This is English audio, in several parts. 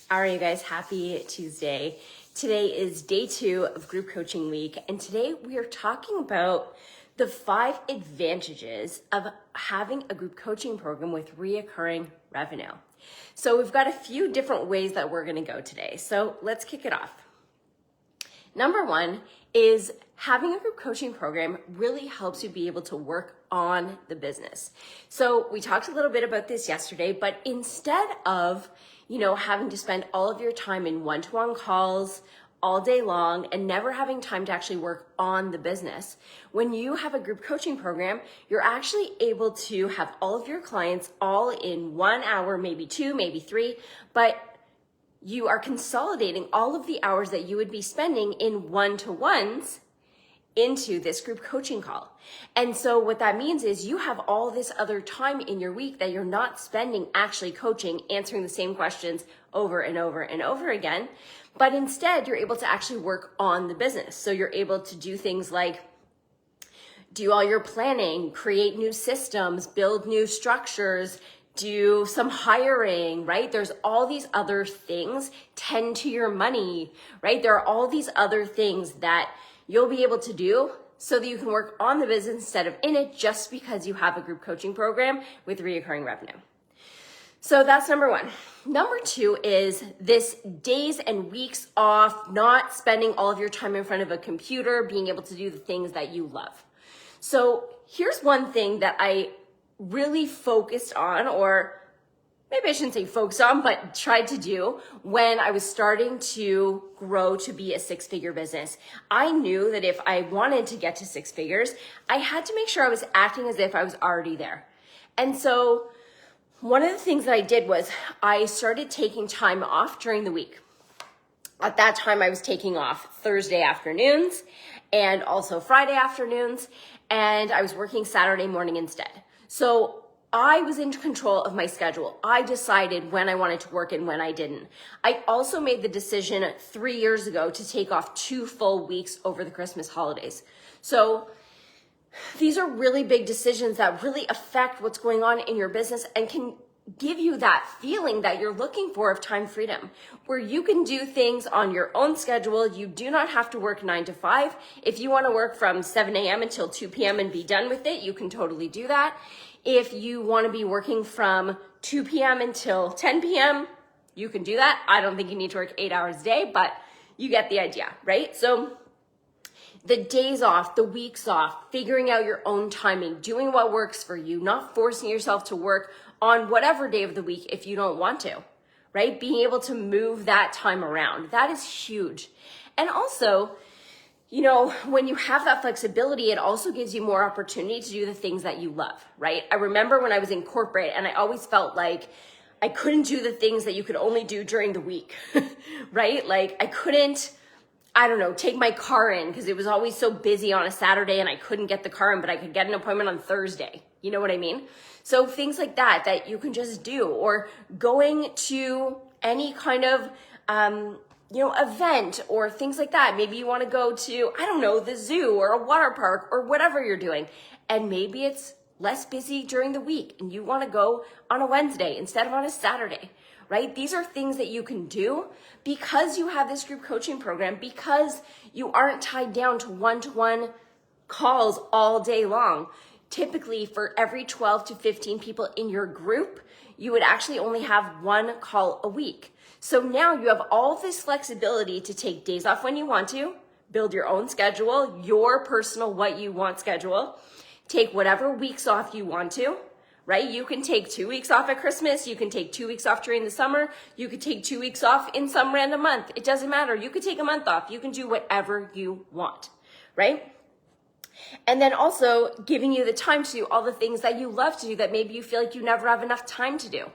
All right, you guys, happy Tuesday. Today is day 2 of group coaching week, and today we are talking about the 5 advantages of having a group coaching program with reoccurring revenue. So we've got a few different ways that we're gonna go today. So let's kick it off. Number 1 is having a group coaching program really helps you be able to work on the business. So we talked a little bit about this yesterday, but instead of having to spend all of your time in one-to-one calls all day long and never having time to actually work on the business. When you have a group coaching program, you're actually able to have all of your clients all in 1 hour, maybe 2, maybe 3, but you are consolidating all of the hours that you would be spending in one-to-ones into this group coaching call. And so what that means is you have all this other time in your week that you're not spending actually coaching, answering the same questions over and over and over again, but instead you're able to actually work on the business. So you're able to do things like do all your planning, create new systems, build new structures, do some hiring, right? There's all these other things, tend to your money, right? There are all these other things that you'll be able to do so that you can work on the business instead of in it just because you have a group coaching program with reoccurring revenue. So that's number 1. Number 2 is this days and weeks off, not spending all of your time in front of a computer, being able to do the things that you love. So here's one thing that I really focused on, or maybe I shouldn't say focused on, but tried to do when I was starting to grow to be a 6-figure business. I knew that if I wanted to get to 6 figures, I had to make sure I was acting as if I was already there. And so one of the things that I did was I started taking time off during the week. At that time, I was taking off Thursday afternoons and also Friday afternoons, and I was working Saturday morning instead. So I was in control of my schedule. I decided when I wanted to work and when I didn't. I also made the decision 3 years ago to take off 2 full weeks over the Christmas holidays. So these are really big decisions that really affect what's going on in your business and can give you that feeling that you're looking for of time freedom, where you can do things on your own schedule. You do not have to work 9 to 5. If you want to work from 7 a.m. until 2 p.m. and be done with it, you can totally do that. If you want to be working from 2 p.m. until 10 p.m., you can do that. I don't think you need to work 8 hours a day, but you get the idea, right? So the days off, the weeks off, figuring out your own timing, doing what works for you, not forcing yourself to work on whatever day of the week if you don't want to, right? Being able to move that time around, that is huge. And also, when you have that flexibility, it also gives you more opportunity to do the things that you love, right? I remember when I was in corporate and I always felt like I couldn't do the things that you could only do during the week, right? Like I couldn't, take my car in because it was always so busy on a Saturday and I couldn't get the car in, but I could get an appointment on Thursday. You know what I mean? So things like that you can just do, or going to any kind of, event or things like that. Maybe you want to go to, the zoo or a water park or whatever you're doing. And maybe it's less busy during the week and you want to go on a Wednesday instead of on a Saturday, right? These are things that you can do because you have this group coaching program, because you aren't tied down to one-to-one calls all day long. Typically, for every 12 to 15 people in your group, you would actually only have 1 call a week. So now you have all this flexibility to take days off when you want to, build your own schedule, your personal what you want schedule, take whatever weeks off you want to, right? You can take 2 weeks off at Christmas. You can take 2 weeks off during the summer. You could take 2 weeks off in some random month. It doesn't matter. You could take a month off. You can do whatever you want, right? And then also giving you the time to do all the things that you love to do that maybe you feel like you never have enough time to do,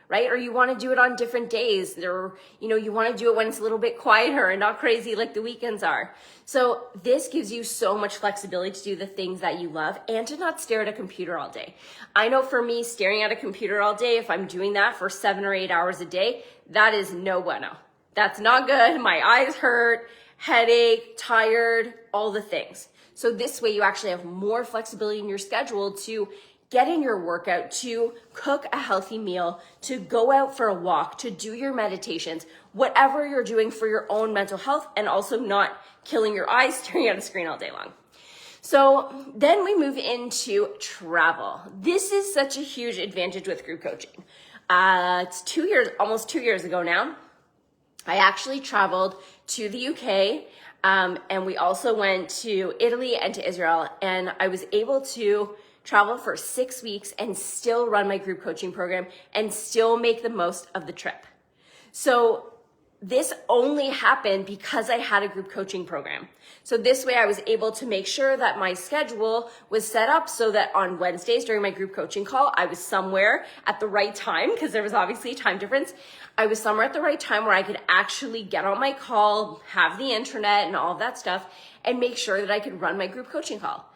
right? Or you want to do it on different days, or, you want to do it when it's a little bit quieter and not crazy like the weekends are. So this gives you so much flexibility to do the things that you love and to not stare at a computer all day. I know for me, staring at a computer all day, if I'm doing that for 7 or 8 hours a day, that is no bueno. That's not good. My eyes hurt, headache, tired, all the things. So this way you actually have more flexibility in your schedule to get in your workout, to cook a healthy meal, to go out for a walk, to do your meditations, whatever you're doing for your own mental health, and also not killing your eyes staring at a screen all day long. So then we move into travel. This is such a huge advantage with group coaching. It's almost 2 years ago now. I actually traveled to the UK, and we also went to Italy and to Israel, and I was able to travel for 6 weeks and still run my group coaching program and still make the most of the trip. So this only happened because I had a group coaching program. So this way I was able to make sure that my schedule was set up so that on Wednesdays during my group coaching call, I was somewhere at the right time, because there was obviously a time difference. I was somewhere at the right time where I could actually get on my call, have the internet and all of that stuff, and make sure that I could run my group coaching call.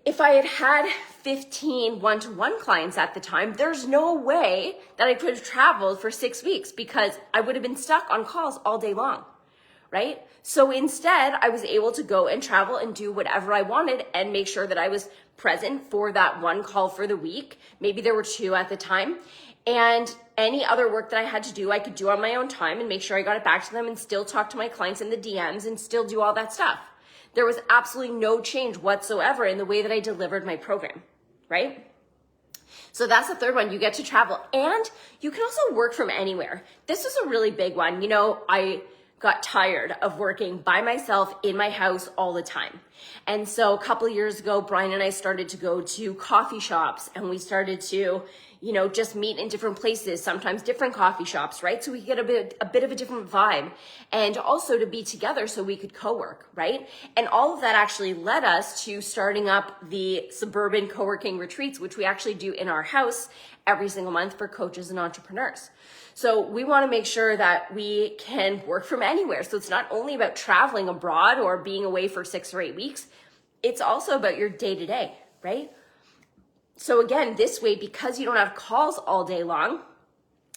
If I had 15 one-to-one clients at the time, there's no way that I could have traveled for 6 weeks, because I would have been stuck on calls all day long, right? So instead, I was able to go and travel and do whatever I wanted and make sure that I was present for that one call for the week. Maybe there were 2 at the time. And any other work that I had to do, I could do on my own time and make sure I got it back to them and still talk to my clients in the DMs and still do all that stuff. There was absolutely no change whatsoever in the way that I delivered my program, right? So that's the third one. You get to travel, and you can also work from anywhere. This is a really big one. You know, I got tired of working by myself in my house all the time. And so a couple of years ago, Brian and I started to go to coffee shops, and we started to, just meet in different places, sometimes different coffee shops, right? So we get a bit of a different vibe, and also to be together so we could co-work, right? And all of that actually led us to starting up the suburban co-working retreats, which we actually do in our house every single month for coaches and entrepreneurs. So we want to make sure that we can work from anywhere. So it's not only about traveling abroad or being away for 6 or 8 weeks, it's also about your day-to-day, right? So again, this way, because you don't have calls all day long,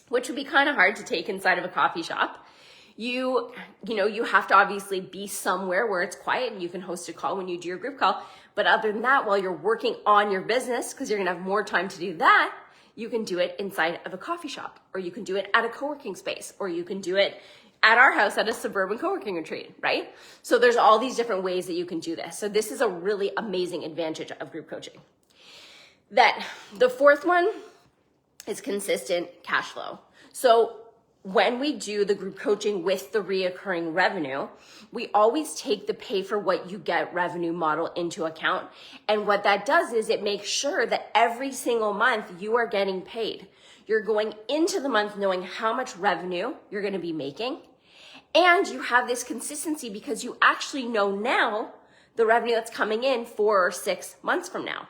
which would be kind of hard to take inside of a coffee shop, you have to obviously be somewhere where it's quiet and you can host a call when you do your group call. But other than that, while you're working on your business, because you're going to have more time to do that, you can do it inside of a coffee shop, or you can do it at a co-working space, or you can do it at our house at a suburban co-working retreat, right? So there's all these different ways that you can do this. So this is a really amazing advantage of group coaching. Then the fourth one is consistent cash flow. So when we do the group coaching with the reoccurring revenue, we always take the pay for what you get revenue model into account. And what that does is it makes sure that every single month you are getting paid. You're going into the month knowing how much revenue you're going to be making. And you have this consistency because you actually know now the revenue that's coming in 4 or 6 months from now.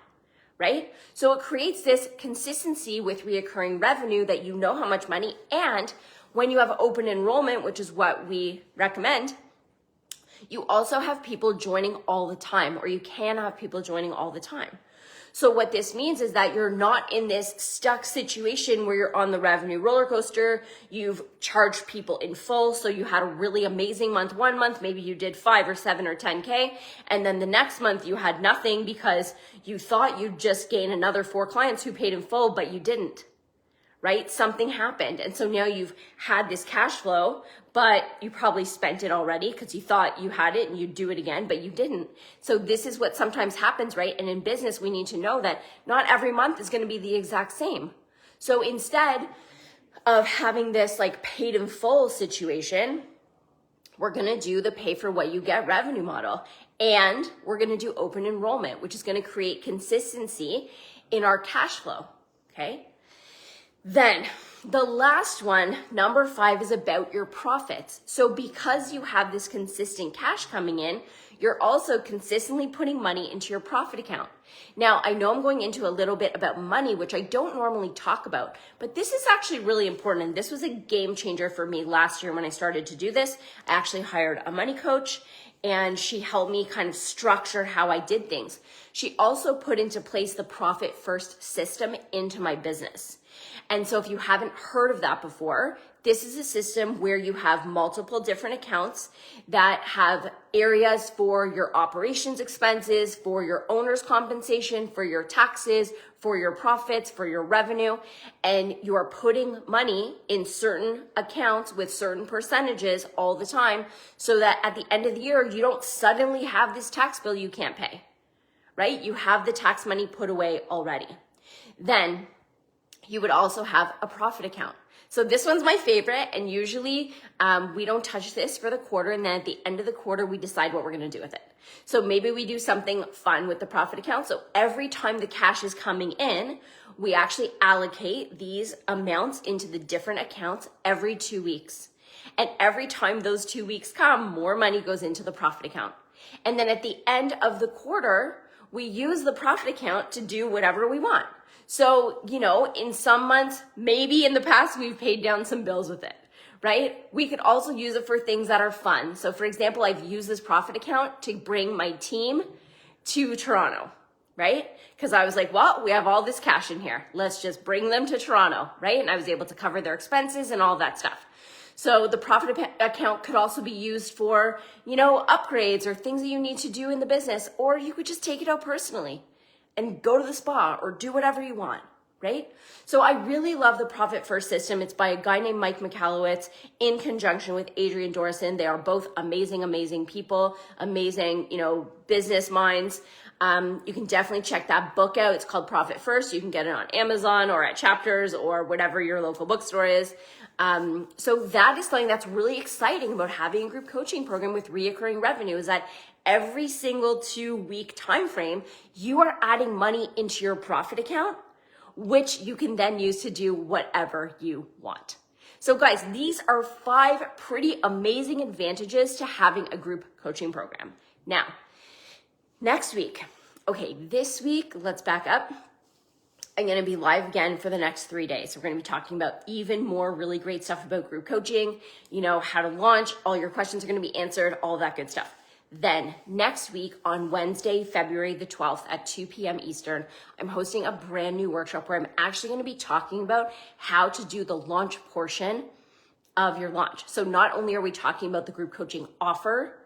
Right? So it creates this consistency with reoccurring revenue that you know how much money, and when you have open enrollment, which is what we recommend, you also have people joining all the time, or you can have people joining all the time. So what this means is that you're not in this stuck situation where you're on the revenue roller coaster. You've charged people in full. So you had a really amazing month one month. Maybe you did 5 or 7 or 10K. And then the next month you had nothing because you thought you'd just gain another 4 clients who paid in full, but you didn't. Right? Something happened. And so now you've had this cash flow, but you probably spent it already because you thought you had it and you'd do it again, but you didn't. So this is what sometimes happens, right? And in business, we need to know that not every month is going to be the exact same. So instead of having this like paid in full situation, we're going to do the pay for what you get revenue model. And we're going to do open enrollment, which is going to create consistency in our cash flow. Okay. Then the last one, number 5, is about your profits. So because you have this consistent cash coming in, you're also consistently putting money into your profit account. Now, I know I'm going into a little bit about money, which I don't normally talk about, but this is actually really important. And this was a game changer for me last year when I started to do this. I actually hired a money coach, and she helped me kind of structure how I did things. She also put into place the Profit First system into my business. And so if you haven't heard of that before, this is a system where you have multiple different accounts that have areas for your operations expenses, for your owner's compensation, for your taxes, for your profits, for your revenue, and you are putting money in certain accounts with certain percentages all the time so that at the end of the year, you don't suddenly have this tax bill you can't pay, right? You have the tax money put away already. Then you would also have a profit account. So this one's my favorite, and usually we don't touch this for the quarter, and then at the end of the quarter, we decide what we're gonna do with it. So maybe we do something fun with the profit account. So every time the cash is coming in, we actually allocate these amounts into the different accounts every 2 weeks. And every time those 2 weeks come, more money goes into the profit account. And then at the end of the quarter, we use the profit account to do whatever we want. So, in some months, maybe in the past, we've paid down some bills with it, right? We could also use it for things that are fun. So for example, I've used this profit account to bring my team to Toronto, right? Because I was like, well, we have all this cash in here. Let's just bring them to Toronto, right? And I was able to cover their expenses and all that stuff. So the profit account could also be used for, upgrades or things that you need to do in the business, or you could just take it out personally and go to the spa or do whatever you want, right? So I really love the Profit First system. It's by a guy named Mike Michalowicz in conjunction with Adrian Dorison. They are both amazing, amazing people, amazing, business minds. You can definitely check that book out. It's called Profit First. You can get it on Amazon or at Chapters or whatever your local bookstore is. So that is something that's really exciting about having a group coaching program with reoccurring revenue, is that every single 2-week time frame, you are adding money into your profit account, which you can then use to do whatever you want. So guys, these are 5 pretty amazing advantages to having a group coaching program. Now, next week, this week, let's back up. I'm going to be live again for the next 3 days. We're going to be talking about even more really great stuff about group coaching, how to launch, all your questions are going to be answered, all that good stuff. Then next week on Wednesday, February the 12th at 2 p.m. Eastern, I'm hosting a brand new workshop where I'm actually going to be talking about how to do the launch portion of your launch. So not only are we talking about the group coaching offer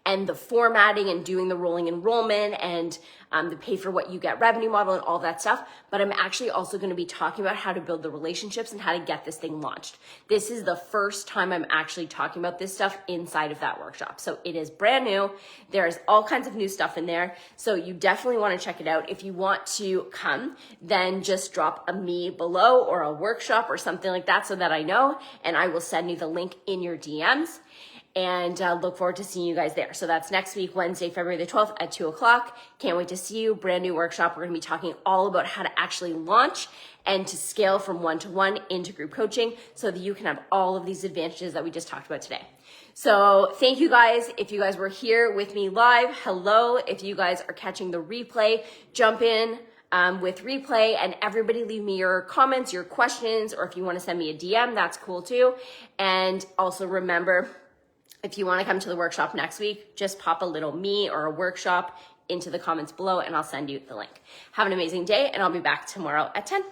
and the formatting and doing the rolling enrollment and the pay for what you get revenue model and all that stuff, but I'm actually also going to be talking about how to build the relationships and how to get this thing launched. This is the first time I'm actually talking about this stuff inside of that workshop. So it is brand new. There's all kinds of new stuff in there. So you definitely want to check it out. If you want to come, then just drop a me below or a workshop or something like that so that I know, and I will send you the link in your DMs. And look forward to seeing you guys there. So that's next week, Wednesday, February the 12th at 2 o'clock. Can't wait to see you. Brand new workshop. We're going to be talking all about how to actually launch and to scale from one-to-one into group coaching so that you can have all of these advantages that we just talked about today. So thank you guys. If you guys were here with me live, hello. If you guys are catching the replay, jump in with replay, and everybody leave me your comments, your questions, or if you want to send me a DM, that's cool too. And also remember, if you want to come to the workshop next week, just pop a little me or a workshop into the comments below and I'll send you the link. Have an amazing day, and I'll be back tomorrow at 10.